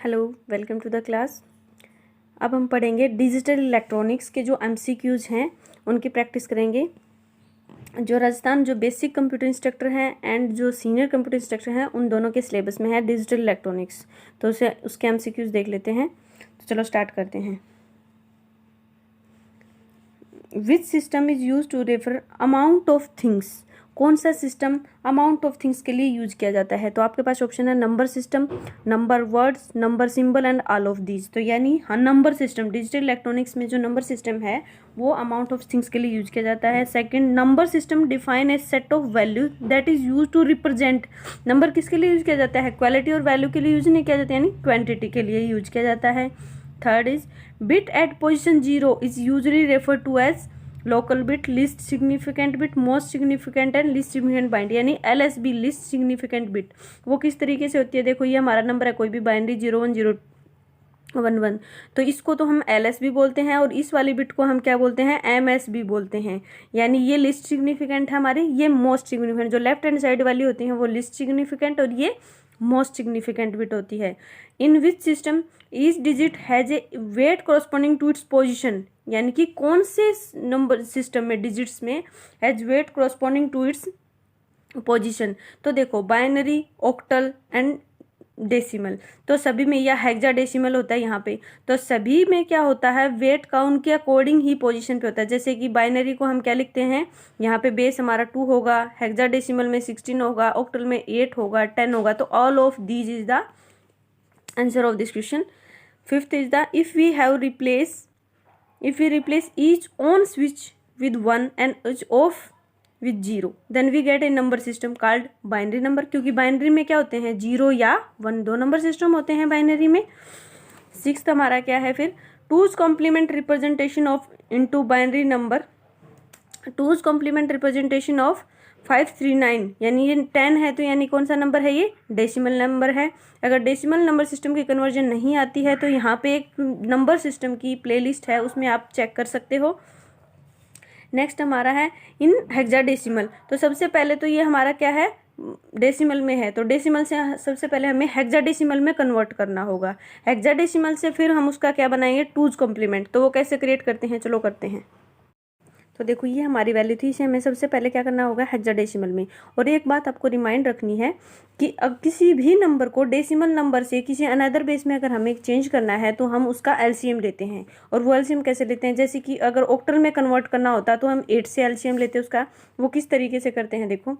Hello, welcome to the class. अब हम पढ़ेंगे डिजिटल इलेक्ट्रॉनिक्स के जो एमसीक्यूज हैं उनकी प्रैक्टिस करेंगे। जो राजस्थान जो बेसिक कंप्यूटर इंस्ट्रक्टर हैं एंड जो सीनियर कंप्यूटर इंस्ट्रक्टर हैं उन दोनों के सिलेबस में है डिजिटल इलेक्ट्रॉनिक्स। तो उसके एमसीक्यूज देख लेते हैं। तो चलो स्टार्ट करते हैं। Which system is use to refer amount of things. कौन सा सिस्टम अमाउंट ऑफ थिंग्स के लिए यूज किया जाता है? तो आपके पास ऑप्शन है number system, number words, number symbol and all of these. तो यानी हाँ, नंबर सिस्टम, डिजिटल इलेक्ट्रॉनिक्स में जो नंबर सिस्टम है वो अमाउंट ऑफ थिंग्स के लिए यूज किया जाता है। Second, number system define a set of value that is use to represent. Number किसके लिए यूज किया जाता है? क्वालिटी और वैल्यू के लिए यूज नहीं किया जाता, यानी क्वांटिटी के लिए यूज किया जाता है। Third is bit at position 0 is usually refer to as local bit, least significant bit, most significant and least significant bind, यानी LSB, लिस्ट सिग्निफिकेंट बिट। वो किस तरीके से होती है? देखो, ये हमारा नंबर है, कोई भी बाइनरी 01 011, तो इसको तो हम LSB बोलते हैं और इस वाली बिट को हम क्या बोलते हैं? MSB बोलते हैं। यानी ये लिस्ट सिग्निफिकेंट है हमारी, ये मोस्ट सिग्निफिकेंट। जो लेफ्ट हैंड साइड वाली होती हैं वो लिस्ट सिग्निफिकेंट और ये मोस्ट सिग्निफिकेंट बिट होती है। In which system each digit has a weight corresponding to its position, यानी कि कौन से नंबर सिस्टम में डिजिट्स में has weight corresponding to its position. तो देखो, बाइनरी, ऑक्टल एंड डेसिमल, तो सभी में, या हेक्साडेसिमल होता है यहाँ पे, तो सभी में क्या होता है? वेट का उनके अकॉर्डिंग ही पोजीशन पे होता है। जैसे कि बाइनरी को हम क्या लिखते हैं? यहाँ पे बेस हमारा 2 होगा, हेक्साडेसिमल में 16 होगा, ऑक्टल में 8 होगा, 10 होगा। तो all of these is the answer of this question. Fifth is the if we replace each on switch with 1 and each off with 0 then we get a number system called binary number। क्योंकि binary में क्या होते हैं? 0 या 1, 2 number system होते हैं binary में। Sixth हमारा क्या है फिर? Two's complement representation of into binary number, two's complement representation of 539, यानी ये 10 है तो यानी कौन सा नंबर है? ये डेसिमल नंबर है। अगर डेसिमल नंबर सिस्टम की कन्वर्जन नहीं आती है तो यहाँ पे एक नंबर सिस्टम की प्लेलिस्ट है, उसमें आप चेक कर सकते हो। नेक्स्ट हमारा है इन हेक्साडेसिमल। तो सबसे पहले तो ये हमारा क्या है? डेसिमल में है, तो डेसिमल से सबसे पहले हमें हेक्साडेसिमल में कन्वर्ट करना होगा। हेक्साडेसिमल से फिर हम उसका क्या बनाएंगे? Two's complement. तो वो कैसे क्रिएट करते हैं? चलो करते हैं। तो देखो, ये हमारी वैल्यू थी, इसे हमें सबसे पहले क्या करना होगा? हेक्साडेसिमल में। और एक बात आपको रिमाइंड रखनी है कि अब किसी भी नंबर को डेसिमल नंबर से किसी अनदर बेस में अगर हमें चेंज करना है तो हम उसका LCM लेते हैं। और वो LCM कैसे लेते हैं? जैसे कि अगर ऑक्टल में कन्वर्ट करना होता तो हम 8 से LCM लेते हैं उसका। वो किस तरीके से करते हैं देखो,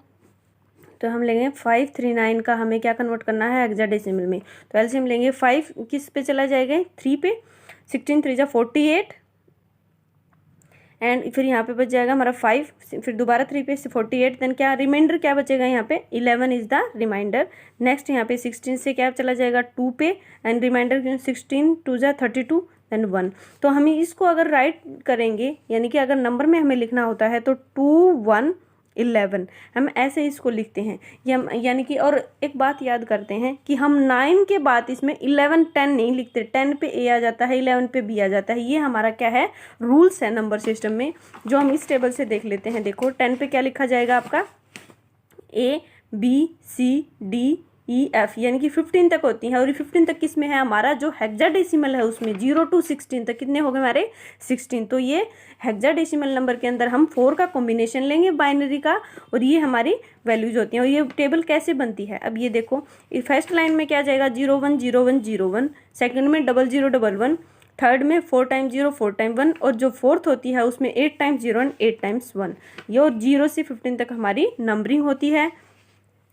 तो हम लेंगे 539 का, हमें क्या कन्वर्ट करना है? हेक्साडेसिमल में। तो LCM लेंगे, 5 किस पे चला जाएगा? 3 पे, 16 3 जा 48 एंड फिर यहाँ पे बच जाएगा हमारा 5, फिर दोबारा 3 पे 48, देन क्या रिमाइंडर क्या बचेगा? यहाँ पे 11 इज द रिमाइंडर। नेक्स्ट यहाँ पे 16 से क्या चला जाएगा? 2 पे एंड रिमाइंडर 16 2 जा 32 देन 1। तो हम इसको अगर राइट करेंगे, यानी कि अगर नंबर में हमें लिखना होता है तो 2 1 11 हम ऐसे इसको लिखते हैं। यानी कि, और एक बात याद करते हैं कि हम 9 के बाद इसमें 11 10 नहीं लिखते, 10 पे A आ जाता है, 11 पे B आ जाता है। ये हमारा क्या है? रूल्स है नंबर सिस्टम में, जो हम इस टेबल से देख लेते हैं। देखो, 10 पे क्या लिखा जाएगा आपका? A B C D E F, यानी कि 15 तक होती है। और ये 15 तक किस में है? हमारा जो हेक्साडेसिमल है उसमें 0 to 16 तक कितने हो गए हमारे? 16। तो ये हेक्साडेसिमल नंबर के अंदर हम 4 का कॉम्बिनेशन लेंगे बाइनरी का, और ये हमारी वैल्यूज होती हैं। और ये टेबल कैसे बनती है? अब ये देखो, फर्स्ट लाइन में क्या जाएगा? 0 1 0 1 0 1, सेकेंड में 0 0 1 1, थर्ड में 4 टाइम्स 0 4 टाइम 1, और जो फोर्थ होती है उसमें 8 टाइम्स 0 एंड 8 टाइम्स 1। ये और 0 से 15 तक हमारी नंबरिंग होती है।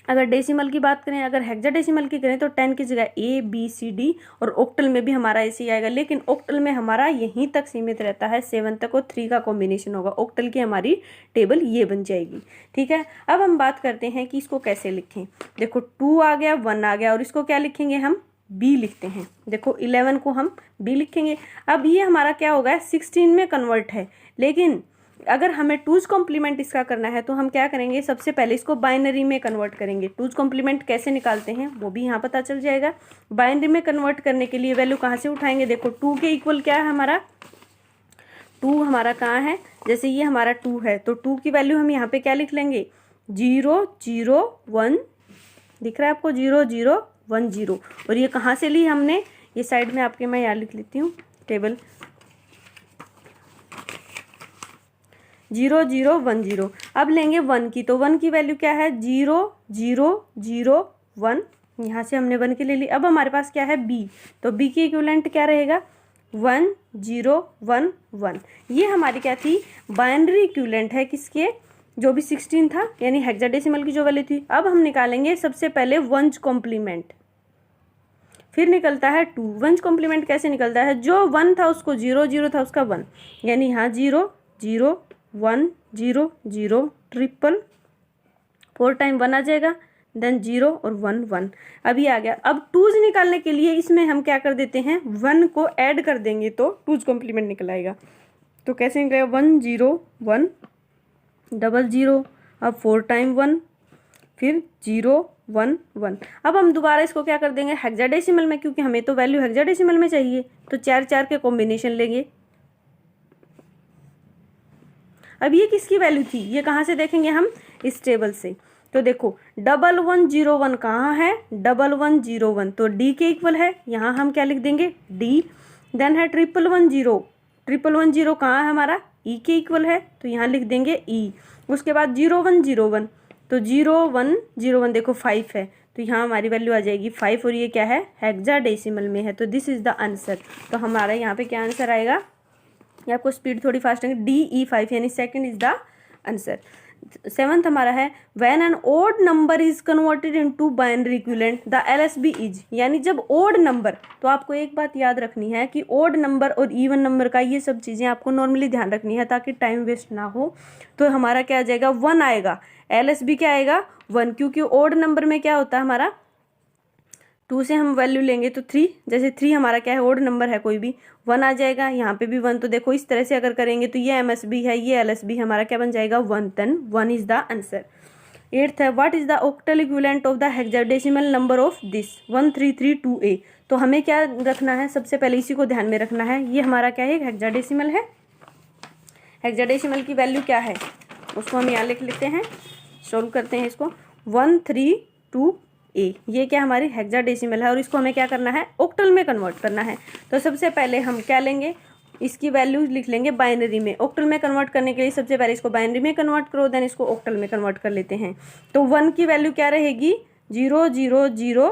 अगर डेसिमल की बात करें, अगर हेक्साडेसिमल की करें तो 10 की जगह A B C D, और ऑक्टल में भी हमारा ऐसे ही आएगा, लेकिन ऑक्टल में हमारा यहीं तक सीमित रहता है, 7 तक, और 3 का कॉम्बिनेशन होगा। ऑक्टल की हमारी टेबल ये बन जाएगी। ठीक है, अब हम बात करते हैं कि इसको कैसे लिखें। देखो, 2 आ गया, 1 आ गया, और इसको क्या लिखेंगे? हम B लिखते हैं। देखो, 11 को हम B लिखेंगे। अब ये हमारा क्या होगा? 16 में कन्वर्ट है, लेकिन अगर हमें टूज कॉम्प्लीमेंट इसका करना है तो हम क्या करेंगे? सबसे पहले इसको बाइनरी में कन्वर्ट करेंगे। टूज कॉम्प्लीमेंट कैसे निकालते हैं वो भी यहाँ पता चल जाएगा। बाइनरी में कन्वर्ट करने के लिए वैल्यू कहाँ से उठाएंगे? देखो, 2 के इक्वल क्या है हमारा? 2 हमारा कहाँ है? जैसे ये हमारा 2 है तो 2 की वैल्यू हम यहाँ पे क्या लिख लेंगे? 0 0 1, दिख रहा है आपको? 0 0 1 0। और ये कहाँ से ली हमने? ये साइड में आपके मैं यहाँ लिख लेती हूँ टेबल 0 0 1 0। अब लेंगे 1 की, तो 1 की वैल्यू क्या है 0 0 0 1, यहाँ से हमने 1 की ले ली। अब हमारे पास क्या है b, तो b की इक्विवेलेंट क्या रहेगा 1 0 1 1। ये हमारी क्या थी बाइनरी इक्विवेलेंट है किसके, जो भी 16 था यानी हेक्साडेसिमल की जो वैल्यू थी। अब हम निकालेंगे सबसे पहले वंस कॉम्प्लीमेंट, फिर निकलता है 2। वंस कॉम्प्लीमेंट कैसे निकलता है, जो 1 था उसको 0 0 था उसका 1, यानी यहाँ 0 0 1 0 0 ट्रिपल 4 टाइम 1 आ जाएगा, देन 0 और 1 1। अभी आ गया। अब 2s निकालने के लिए इसमें हम क्या कर देते हैं 1 को ऐड कर देंगे तो 2s कॉम्प्लीमेंट निकल आएगा। तो कैसे निकलेगा 1 0 1 0 0, अब 4 टाइम 1, फिर 0 1 1। अब हम दोबारा इसको क्या कर देंगे हेक्साडेसिमल में, क्योंकि हमें तो वैल्यू हेक्साडेसिमल में चाहिए, तो 4 4 के कॉम्बिनेशन लेंगे। अब ये किसकी वैल्यू थी, ये कहाँ से देखेंगे हम इस टेबल से। तो देखो 1 1 0 1 कहाँ है 1 1 0 1, तो d के इक्वल है, यहाँ हम क्या लिख देंगे d। देन है 1 1 0 1 0 कहाँ है हमारा e के इक्वल है, तो यहाँ लिख देंगे e। उसके बाद 0 1 0 1, तो 0 1 0 1 देखो 5 है, तो यहाँ हमारी वैल्यू आ जाएगी 5, और ये क्या है हेक्साडेसिमल में है, तो दिस इज द आंसर। तो हमारा यहाँ पे क्या आंसर आएगा, ये आपको स्पीड थोड़ी फास्ट है, DE5 यानी second is the answer. 7th हमारा है when an odd number is converted into binary equivalent the LSB is, यानी जब ओड नंबर, तो आपको एक बात याद रखनी है कि ओड नंबर और इवन नंबर का ये सब चीज़ें आपको नॉर्मली ध्यान रखनी है ताकि टाइम वेस्ट ना हो। तो हमारा क्या आ जाएगा 1 आएगा, LSB क्या आएगा 1, क्योंकि ओड नंबर में क्या होता है हमारा 2 से हम वैल्यू लेंगे तो 3, जैसे 3 हमारा क्या है ओड नंबर है कोई भी 1 आ जाएगा, यहाँ पे भी 1। तो देखो इस तरह से अगर करेंगे तो ये MSB है ये LSB हमारा क्या बन जाएगा 1, then 1 is the answer. 8th है what is the octal equivalent of the hexadecimal number of this 1332A। तो हमें क्या रखना है, सबसे पहले इसी को ध्यान में रखना है, ये हमारा क्या है हेक्साडेसिमल है। हेक्साडेसिमल की वैल्यू क्या है उसको हम यहाँ लिख लेते हैं, सोल्व करते हैं इसको 132A, ये क्या हमारी हेक्साडेसिमल है और इसको हमें क्या करना है ऑक्टल में कन्वर्ट करना है। तो सबसे पहले हम क्या लेंगे, इसकी वैल्यू लिख लेंगे बाइनरी में। ऑक्टल में कन्वर्ट करने के लिए सबसे पहले इसको बाइनरी में कन्वर्ट करो, देन इसको ऑक्टल में कन्वर्ट कर लेते हैं। तो 1 की वैल्यू क्या रहेगी 0 0 0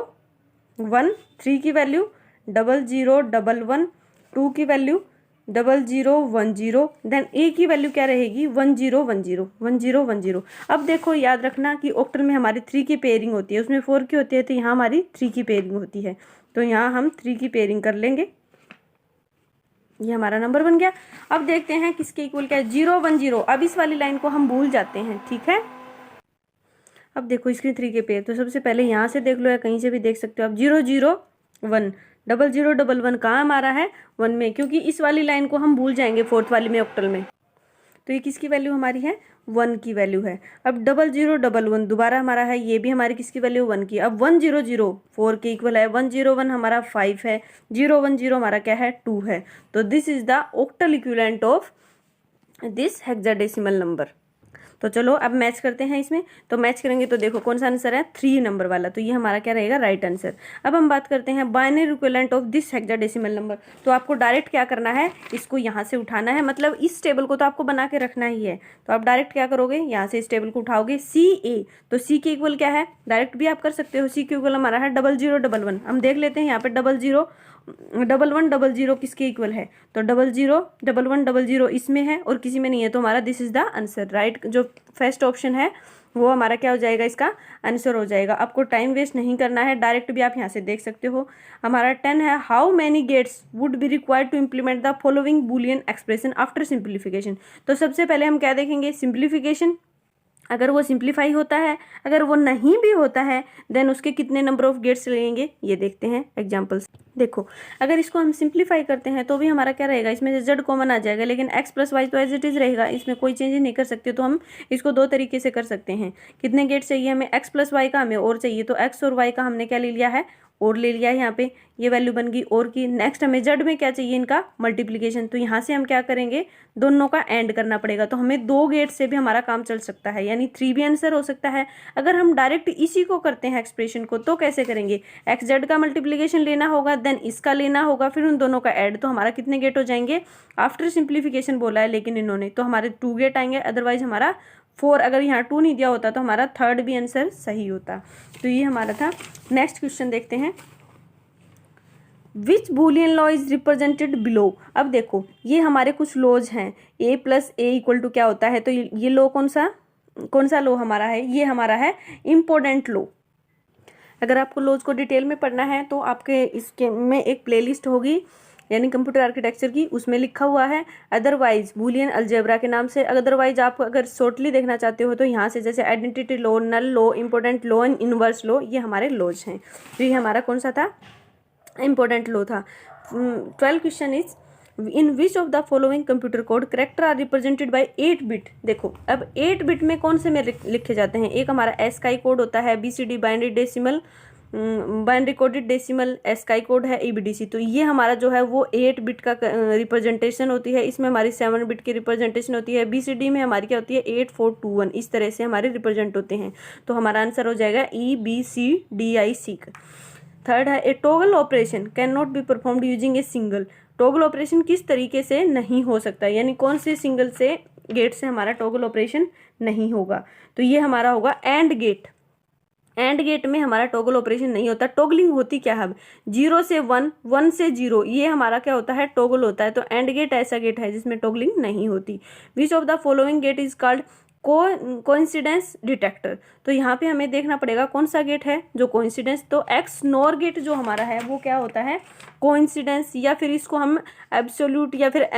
1, 3 की वैल्यू 0 0 1 1, 2 की वैल्यू 0 0 1 0, देन ए की वैल्यू क्या रहेगी 1 0 1 0 1 0 1 0। अब देखो याद रखना कि ऑक्टल में हमारी 3 की पेयरिंग होती है, उसमें 4 की होती है, तो यहाँ हमारी 3 की पेयरिंग होती है, तो यहाँ हम 3 की पेयरिंग कर लेंगे। ये हमारा नंबर बन गया। अब देखते हैं किसके इक्वल क्या है 0 1 0। अब इस वाली लाइन को हम भूल जाते हैं, ठीक है। अब देखो इसके 3 के पेयर, तो सबसे पहले यहाँ से देख लो या कहीं से भी देख सकते हो आप 0 0 1 0 0 1 1 कहाँ हमारा है 1 में, क्योंकि इस वाली लाइन को हम भूल जाएंगे 4th वाली में ऑक्टल में। तो ये किसकी वैल्यू हमारी है 1 की वैल्यू है। अब 0 0 1 1 दोबारा हमारा है, ये भी हमारी किसकी वैल्यू 1 की। अब 1 0 0 4 के इक्वल है, 1 0 1 हमारा 5 है, 0 1 0 हमारा क्या है 2 है। तो this is the octal equivalent of this hexadecimal number. तो चलो अब मैच करते हैं इसमें। तो मैच करेंगे तो देखो कौन सा आंसर है 3 नंबर वाला, तो ये हमारा क्या रहेगा राइट आंसर। अब हम बात करते हैं binary equivalent of this hexadecimal number. तो आपको डायरेक्ट क्या करना है, इसको यहाँ से उठाना है, मतलब इस टेबल को तो आपको बना के रखना ही है। तो आप डायरेक्ट क्या करोगे, यहाँ से इस टेबल को उठाओगे CA, तो C के इक्वल क्या है, डायरेक्ट भी आप कर सकते हो। C के इक्वल हमारा है 0 0 1 1। हम देख लेते हैं यहाँ पे 0 0 1 1 0 0 किसके इक्वल है, तो 0 0 1 1 0 0 इसमें है और किसी में नहीं है, तो हमारा this is the answer. Right जो फर्स्ट ऑप्शन है वो हमारा क्या हो जाएगा, इसका आंसर हो जाएगा। आपको टाइम वेस्ट नहीं करना है, डायरेक्ट भी आप यहाँ से देख सकते हो। हमारा 10 है how many gates would be required to implement the following boolean expression after simplification. तो सबसे पहले हम क्या देखेंगे सिंप्लीफिकेशन, अगर वो सिंप्लीफाई होता है, अगर वो नहीं भी होता है देन उसके कितने नंबर ऑफ गेट्स लगेंगे, ये देखते हैं एग्जांपल्स। देखो अगर इसको हम सिंप्लीफाई करते हैं तो भी हमारा क्या रहेगा, इसमें से z कॉमन आ जाएगा, लेकिन x प्लस वाई तो एज इट इज रहेगा, इसमें कोई चेंज नहीं कर सकते। तो हम इसको 2 तरीके से कर सकते हैं। कितने गेट चाहिए हमें, x प्लस वाई का हमें और चाहिए, तो x और y का हमने क्या ले लिया है और ले लिया है यहाँ पे, ये वैल्यू बन गई और की। नेक्स्ट हमें जेड में क्या चाहिए, इनका मल्टीप्लीकेशन, तो यहाँ से हम क्या करेंगे, दोनों का एंड करना पड़ेगा। तो हमें 2 गेट से भी हमारा काम चल सकता है, यानी 3 भी आंसर हो सकता है। अगर हम डायरेक्ट इसी को करते हैं एक्सप्रेशन को, तो कैसे करेंगे, एक्स जेड का मल्टीप्लीकेशन लेना होगा, देन इसका लेना होगा, फिर उन दोनों का ऐड, तो हमारा कितने गेट हो जाएंगे, आफ्टर सिंप्लीफिकेशन बोला है लेकिन इन्होंने, तो हमारे 2 गेट आएंगे, अदरवाइज हमारा 4, अगर यहाँ 2 नहीं दिया होता तो हमारा थर्ड भी आंसर सही होता। तो ये हमारा था। नेक्स्ट क्वेश्चन देखते हैं, which Boolean law is represented below. अब देखो ये हमारे कुछ लॉज हैं, a + a = क्या होता है, तो ये लॉ कौन सा लॉ हमारा है, ये हमारा है इम्पोर्टेंट लॉ। अगर आपको लॉज को डिटेल में पढ़ना है तो आपके इसके में एक प्लेलिस्ट होगी, यानी कंप्यूटर आर्किटेक्चर की, उसमें लिखा हुआ है, अदरवाइज बूलियन अलजेब्रा के नाम से। अदरवाइज आप अगर शॉर्टली देखना चाहते हो तो यहाँ से, जैसे identity law, null law, important law and inverse law, ये हमारे लॉज हैं। तो ये हमारा कौन सा था, इंपॉर्टेंट लॉ था। 12 question is, in which of the following computer code character are represented by 8 bit. देखो अब 8 बिट में कौन से में लिखे जाते हैं, एक हमारा एस्काई कोड होता है, BCD binary decimal, binary coded decimal, ASCII code है, EBDC। तो ये हमारा जो है वो 8 बिट का रिप्रेजेंटेशन होती है, इसमें हमारी 7 बिट की रिप्रेजेंटेशन होती है, BCD में हमारी क्या होती है 8421, इस तरह से हमारे रिप्रेजेंट होते हैं। तो हमारा आंसर हो जाएगा EBCDIC। थर्ड है, a toggle operation can not be performed using a single. Toggle operation किस तरीके से नहीं हो सकता, यानी कौन से सिंगल से गेट से हमारा टॉगल ऑपरेशन नहीं होगा, तो ये हमारा होगा एंड गेट। एंड गेट में हमारा टॉगल ऑपरेशन नहीं होता। टॉगलिंग होती क्या है, 0 से 1, 1 से 0, ये हमारा क्या होता है, टॉगल होता है। तो एंड गेट ऐसा गेट है जिसमें टॉगलिंग नहीं होती। Which of the following gate is called coincidence detector. तो यहाँ पे हमें देखना पड़ेगा कौन सा गेट है जो कोइंसिडेंस, तो एक्स नॉर गेट जो हमारा है वो क्या होता है, कोइंसिडेंस, या फिर इसको हम एब्सोल्यूट, या फिर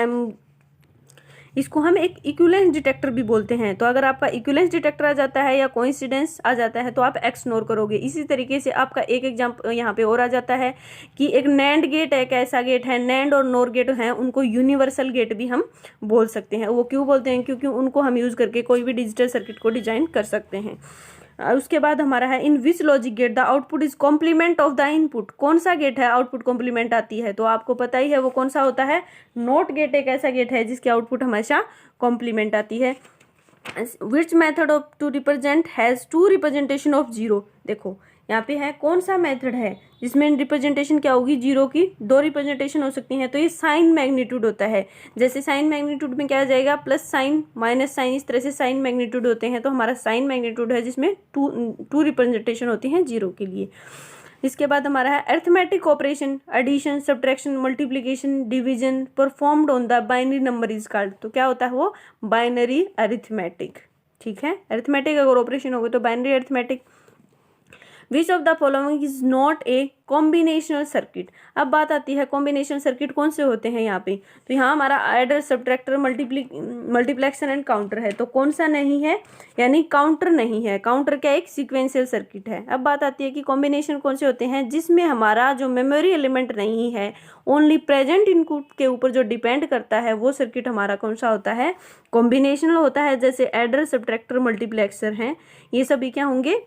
इसको हम एक इक्विवेलेंस डिटेक्टर भी बोलते हैं। तो अगर आपका इक्विवेलेंस डिटेक्टर आ जाता है या कोइंसिडेंस आ जाता है तो आप एक्स नोर करोगे। इसी तरीके से आपका एक एग्जाम्पल यहाँ पे और आ जाता है कि एक नैंड गेट है, कैसा गेट है, नैंड और नोर गेट हैं, उनको यूनिवर्सल गेट भी हम बोल सकते हैं। वो क्यों बोलते हैं, क्योंकि उनको हम यूज करके कोई भी डिजिटल सर्किट को डिजाइन कर सकते हैं। उसके बाद हमारा है, in which logic gate the output is complement of the input. कौन सा गेट है आउटपुट कॉम्प्लीमेंट आती है, तो आपको पता ही है वो कौन सा होता है, नोट गेट एक ऐसा गेट है जिसकी आउटपुट हमेशा कॉम्प्लीमेंट आती है। Which method of to represent has 2 representation of 0। देखो यहाँ पे है कौन सा मेथड है जिसमें रिप्रेजेंटेशन क्या होगी, 0 की 2 रिप्रेजेंटेशन हो सकती हैं। तो ये साइन मैग्नीट्यूड होता है। जैसे साइन मैग्नीट्यूड में क्या आ जाएगा, प्लस साइन माइनस साइन, इस तरह से साइन मैग्नीट्यूड होते हैं। तो हमारा साइन मैग्नीट्यूड है जिसमें 2 रिप्रेजेंटेशन होती हैं 0 के लिए। इसके बाद हमारा है, arithmetic operation, addition, subtraction, multiplication, division performed on the binary number is called. तो क्या होता है वो, बाइनरी अरिथमेटिक। ठीक है, अरिथमेटिक अगर ऑपरेशन होगा तो binary arithmetic. Which of the following is not a combinational circuit. अब बात आती है कॉम्बिनेशनल सर्किट कौन से होते हैं यहाँ पे, तो यहाँ हमारा adder, subtractor, multiplexer and counter है। तो कौन सा नहीं है, यानी काउंटर नहीं है। काउंटर क्या एक सीक्वेंशियल सर्किट है। अब बात आती है कि कॉम्बिनेशन कौन से होते हैं, जिसमें हमारा जो मेमोरी एलिमेंट नहीं है, ओनली प्रेजेंट इनपुट के ऊपर जो डिपेंड करता है, वो सर्किट हमारा कौन सा होता है, कॉम्बिनेशनल होता है। जैसे एडर, सब्ट्रैक्टर, मल्टीप्लेक्सर हैं, ये सभी क्या होंगे।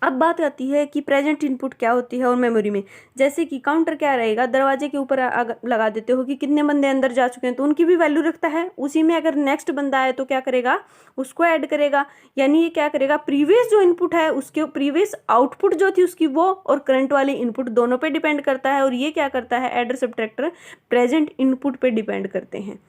अब बात आती है कि प्रेजेंट इनपुट क्या होती है और मेमोरी में, जैसे कि काउंटर क्या रहेगा, दरवाजे के ऊपर लगा देते हो कि कितने बंदे अंदर जा चुके हैं, तो उनकी भी वैल्यू रखता है। उसी में अगर नेक्स्ट बंदा आए तो क्या करेगा, उसको ऐड करेगा। यानी ये क्या करेगा, प्रीवियस जो इनपुट है उसके प्रीवियस आउटपुट जो थी उसकी वो, और करंट वाली इनपुट दोनों पे डिपेंड करता है। और ये क्या करता है, एडर सब्ट्रैक्टर प्रेजेंट इनपुट पे डिपेंड करते हैं।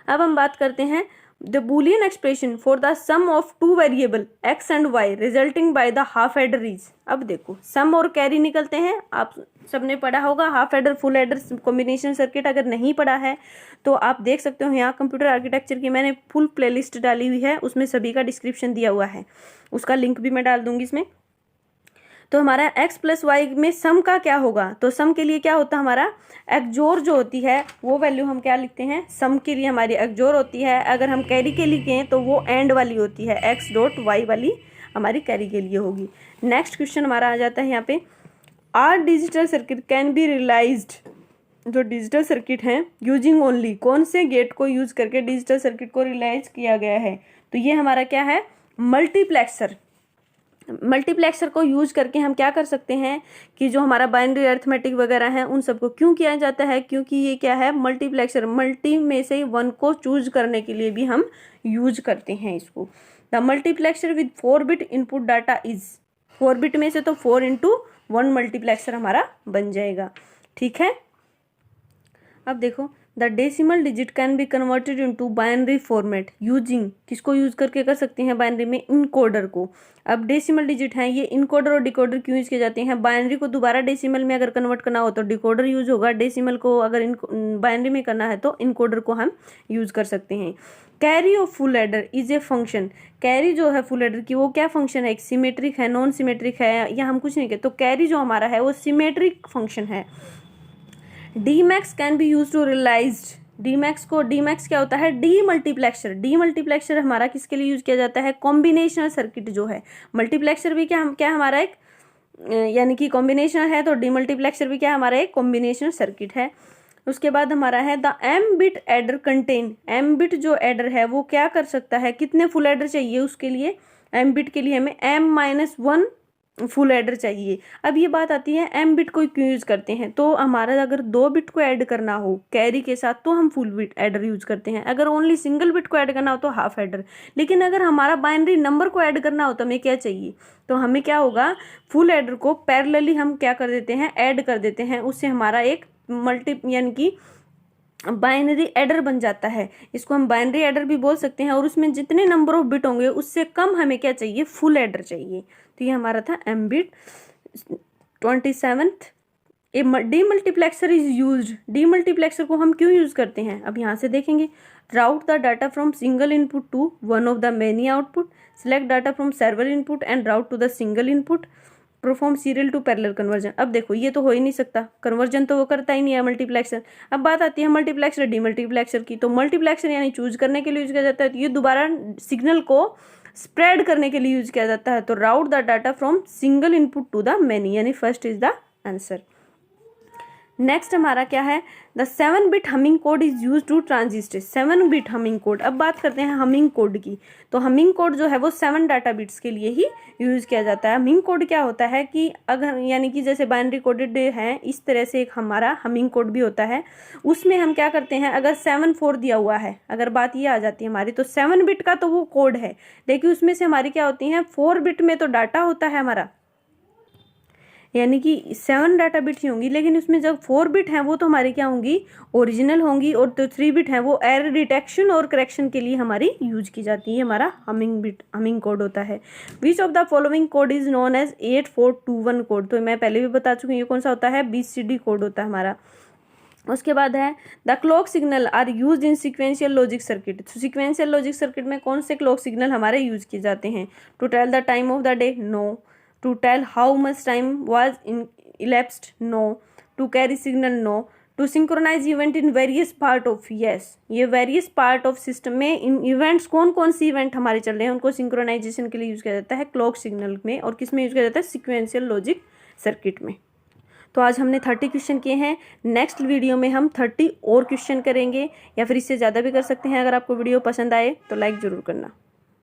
अब हम बात करते हैं the boolean expression for the sum of 2 variable x and y resulting by the half adder is। अब देखो सम और कैरी निकलते हैं, आप सबने पढ़ा होगा। Half adder, full adder combination circuit अगर नहीं पढ़ा है तो आप देख सकते हो, यहाँ कंप्यूटर आर्किटेक्चर की मैंने फुल प्लेलिस्ट डाली हुई है, उसमें सभी का डिस्क्रिप्शन दिया हुआ है, उसका लिंक भी मैं डाल दूंगी इसमें। तो हमारा x + y में सम का क्या होगा, तो सम के लिए क्या होता है, हमारा एक्जोर जो होती है वो वैल्यू हम क्या लिखते हैं, सम के लिए हमारी एक्जोर होती है। अगर हम कैरी के लिए लिखें तो वो एंड वाली होती है, x.y वाली हमारी कैरी के लिए होगी। नेक्स्ट क्वेश्चन हमारा आ जाता है यहाँ पे, or digital circuit can be realized. जो डिजिटल सर्किट हैं यूजिंग ओनली, कौन से गेट को यूज करके डिजिटल सर्किट को रियलाइज किया गया है, तो ये हमारा क्या है, मल्टीप्लेक्सर। मल्टीप्लेक्सर को यूज करके हम क्या कर सकते हैं कि जो हमारा बाइनरी अरिथमेटिक वगैरह है उन सबको क्यों किया जाता है, क्योंकि ये क्या है, मल्टीप्लेक्सर, मल्टी में से 1 को चूज करने के लिए भी हम यूज करते हैं इसको। The multiplexer with 4 bit input data is, 4 bit में से तो 4 into 1 मल्टीप्लेक्सर हमारा बन जाएगा। ठीक है, अब देखो the decimal digit can be converted into binary format using, किसको यूज करके कर सकते हैं बाइनरी में, इनकोडर को। अब डेसिमल डिजिट है, ये इनकोडर और डिकोडर क्यों यूज किए जाते हैं, बाइनरी को दोबारा डेसिमल में अगर कन्वर्ट करना हो तो डिकोडर यूज होगा, डेसिमल को अगर बाइनरी में करना है तो इनकोडर को हम यूज कर सकते हैं। Carry off full adder is a function, carry जो है फुल एडर की वो क्या फंक्शन है, एक सिमेट्रिक है, नॉन सिमेट्रिक है, या हम कुछ नहीं कहते, तो कैरी जो हमारा है वो सिमेट्रिक फंक्शन है। Demux can be use to realise, demux को, डीमैक्स क्या होता है, डी मल्टीप्लेक्सर, डी मल्टीप्लेक्सर हमारा किसके लिए यूज किया जाता है, कॉम्बिनेशनल सर्किट जो है, मल्टीप्लेक्सर भी क्या हमारा एक यानी कि कॉम्बिनेशनल है, तो डी मल्टीप्लेक्सर भी क्या हमारा एक कॉम्बिनेशनल सर्किट है। उसके बाद हमारा है the M bit adder contain, M bit जो एडर है वो क्या कर सकता है, कितने फुल एडर चाहिए उसके लिए, एम बिट के लिए हमें m-1 फुल एडर चाहिए। अब ये बात आती है एम बिट को क्यों यूज करते हैं, तो हमारा अगर 2 बिट को ऐड करना हो कैरी के साथ तो हम फुल बिट एडर यूज करते हैं, अगर ओनली सिंगल बिट को ऐड करना हो तो हाफ एडर। लेकिन अगर हमारा बाइनरी नंबर को ऐड करना हो तो हमें क्या चाहिए, तो हमें क्या होगा, फुल एडर को पैरेलली हम क्या कर देते हैं, ऐड कर देते हैं, उससे हमारा एक मल्टी यानी कि बाइनरी एडर बन जाता है, इसको हम बाइनरी एडर भी बोल सकते हैं। और उसमें जितने नंबर ऑफ बिट होंगे उससे कम हमें क्या चाहिए, फुल एडर चाहिए। तो ये हमारा था M bit. 27th, a demultiplexer is used, demultiplexer को हम क्यों यूज करते हैं, अब यहाँ से देखेंगे। Route the data from single input to one of the many output, select data from several input and route to the single input, perform serial to parallel conversion. अब देखो ये तो हो ही नहीं सकता, कन्वर्जन तो वो करता ही नहीं है मल्टीप्लेक्सर। अब बात आती है मल्टीप्लेक्सर डीमल्टीप्लेक्सर की, तो मल्टीप्लेक्सर यानी चूज करने के लिए यूज किया जाता है, तो ये दोबारा सिग्नल को स्प्रेड करने के लिए यूज किया जाता है। तो route the data from single input to the many, यानी first is the answer. Next हमारा क्या है, the 7 bit Hamming code is use to transistor, 7 bit Hamming code. अब बात करते हैं हमिंग कोड की, तो हमिंग कोड जो है वो 7 डाटा बिट्स के लिए ही यूज किया जाता है। हमिंग कोड क्या होता है कि अगर यानी कि जैसे बाइनरी कोडेड है, इस तरह से एक हमारा हमिंग कोड भी होता है। उसमें हम क्या करते हैं, अगर 7-4 दिया हुआ है, अगर बात ये आ जाती है हमारी, तो 7 बिट का तो वो कोड है, लेकिन उसमें से हमारी क्या होती है, 4 बिट में तो डाटा होता है हमारा, यानी कि 7 डाटा बिट्स ही होंगी, लेकिन उसमें जब 4 बिट हैं वो तो हमारी क्या होंगी, ओरिजिनल होंगी, और तो 3 बिट हैं वो एरर डिटेक्शन और करेक्शन के लिए हमारी यूज की जाती है। हमारा हमिंग कोड होता है। Which of the following code is known as 8421 code, तो मैं पहले भी बता चुकी हूँ ये कौन सा होता है, BCD कोड होता है हमारा। उसके बाद है the clock signal are use in sequential logic circuit, तो सिक्वेंशियल लॉजिक सर्किट में कौन से क्लॉक सिग्नल हमारे यूज किए जाते हैं, to tell the time of the day, no, to tell how much time was elapsed, no, to carry signal, no, to synchronize event in various part of, yes, ये various part of system में इन events कौन कौन सी event हमारे चल रहे हैं उनको synchronization के लिए यूज किया जाता है क्लॉक सिग्नल में, और किस में यूज किया जाता है, सिक्वेंशियल लॉजिक सर्किट में। तो आज हमने 30 क्वेश्चन किए हैं, नेक्स्ट वीडियो में हम 30 और क्वेश्चन करेंगे, या फिर इससे ज़्यादा भी कर सकते हैं। अगर आपको वीडियो पसंद आए तो लाइक ज़रूर करना।